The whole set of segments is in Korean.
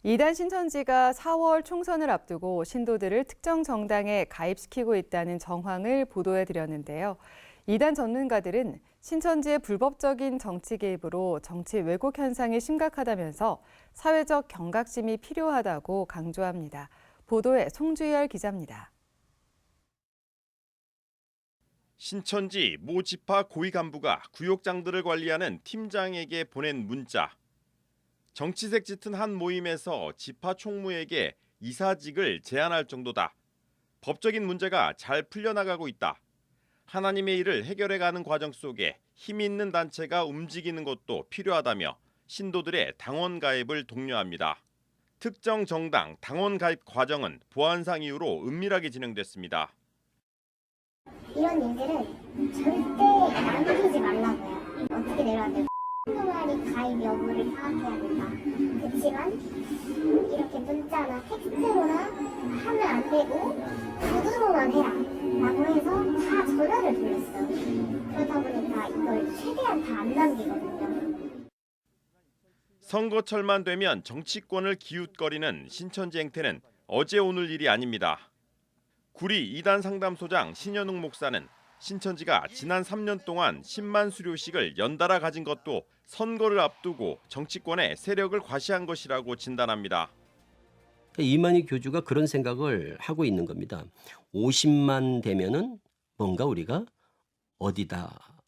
이단 신천지가 4월 총선을 앞두고 신도들을 특정 정당에 가입시키고 있다는 정황을 보도해 드렸는데요. 이단 전문가들은 신천지의 불법적인 정치 개입으로 정치 왜곡 현상이 심각하다면서 사회적 경각심이 필요하다고 강조합니다. 보도에 송주열 기자입니다. 신천지 모 지파 고위 간부가 구역장들을 관리하는 팀장에게 보낸 문자. 정치색 짙은 한 모임에서 지파 총무에게 이사직을 제안할 정도다. 법적인 문제가 잘 풀려나가고 있다. 하나님의 일을 해결해가는 과정 속에 힘 있는 단체가 움직이는 것도 필요하다며 신도들의 당원 가입을 독려합니다. 특정 정당 당원 가입 과정은 보안상 이유로 은밀하게 진행됐습니다. 이런 일들은 절대 남기지 말라고요. 어떻게 내려야 돼요? 한동안이 가입 여부를 파악해야 된다. 그렇지만 이렇게 문자나 텍스트로나 하면 안 되고 구두로만 해라 라고 해서 다 전화를 돌렸어요. 그러다 보니까 이걸 최대한 다 안 남기거든요. 선거철만 되면 정치권을 기웃거리는 신천지 행태는 어제 오늘 일이 아닙니다. 구리 이단 상담소장 신현웅 목사는 신천지가 지난 3년 동안 10만 수료식을 연달아 가진 것도 선거를 앞두고 정치권의 세력을 과시한 것이라고 진단합니다. 이만희 교주가 그런 생각을 하고 있는 겁니다. 50만 되면은 뭔가 우리가 어디다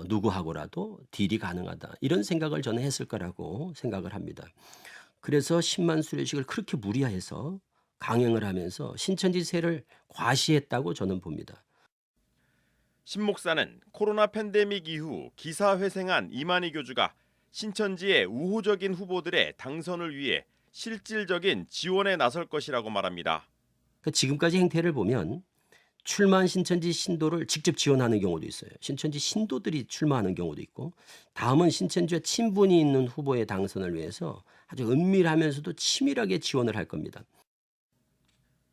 누구하고라도 딜이 가능하다. 이런 생각을 저는 했을 거라고 생각을 합니다. 그래서 10만 수료식을 그렇게 무리해서 강행을 하면서 신천지 세를 과시했다고 저는 봅니다. 신 목사는 코로나 팬데믹 이후 기사회생한 이만희 교주가 신천지의 우호적인 후보들의 당선을 위해 실질적인 지원에 나설 것이라고 말합니다. 지금까지 행태를 보면 출마한 신천지 신도를 직접 지원하는 경우도 있어요. 신천지 신도들이 출마하는 경우도 있고, 다음은 신천지와 친분이 있는 후보의 당선을 위해서 아주 은밀하면서도 치밀하게 지원을 할 겁니다.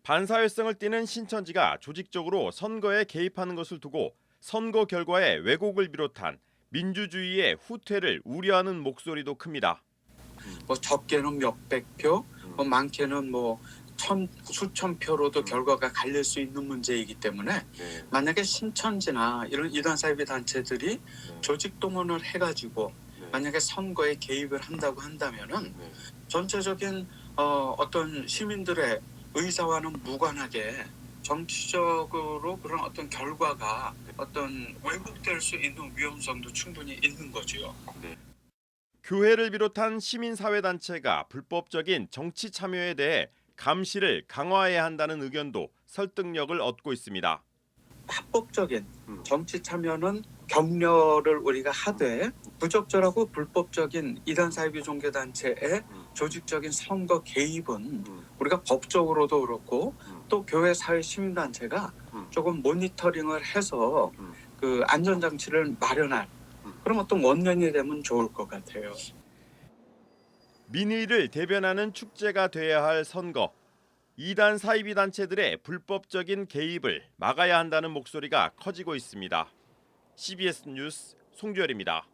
반사회성을 띠는 신천지가 조직적으로 선거에 개입하는 것을 두고 선거 결과의 왜곡을 비롯한 민주주의의 후퇴를 우려하는 목소리도 큽니다. 적게는 몇백 표, 많게는 수천 표로도 결과가 갈릴 수 있는 문제이기 때문에 만약에 신천지나 이런 이단 사이비 단체들이 조직 동원을 해가지고 만약에 선거에 개입을 한다고 한다면은 전체적인 어떤 시민들의 의사와는 무관하게 정치적으로 그런 어떤 결과가 어떤 왜곡될 수 있는 위험성도 충분히 있는 거죠. 교회를 비롯한 시민사회단체가 불법적인 정치 참여에 대해 감시를 강화해야 한다는 의견도 설득력을 얻고 있습니다. 합법적인 정치 참여는 격려를 우리가 하되 부적절하고 불법적인 이단 사이비 종교단체의 조직적인 선거 개입은 우리가 법적으로도 그렇고 또 교회 사회 시민단체가 조금 모니터링을 해서 그 안전장치를 마련할 그런 어떤 원년이 되면 좋을 것 같아요. 민의를 대변하는 축제가 돼야 할 선거. 이단 사이비 단체들의 불법적인 개입을 막아야 한다는 목소리가 커지고 있습니다. CBS 뉴스 송주열입니다.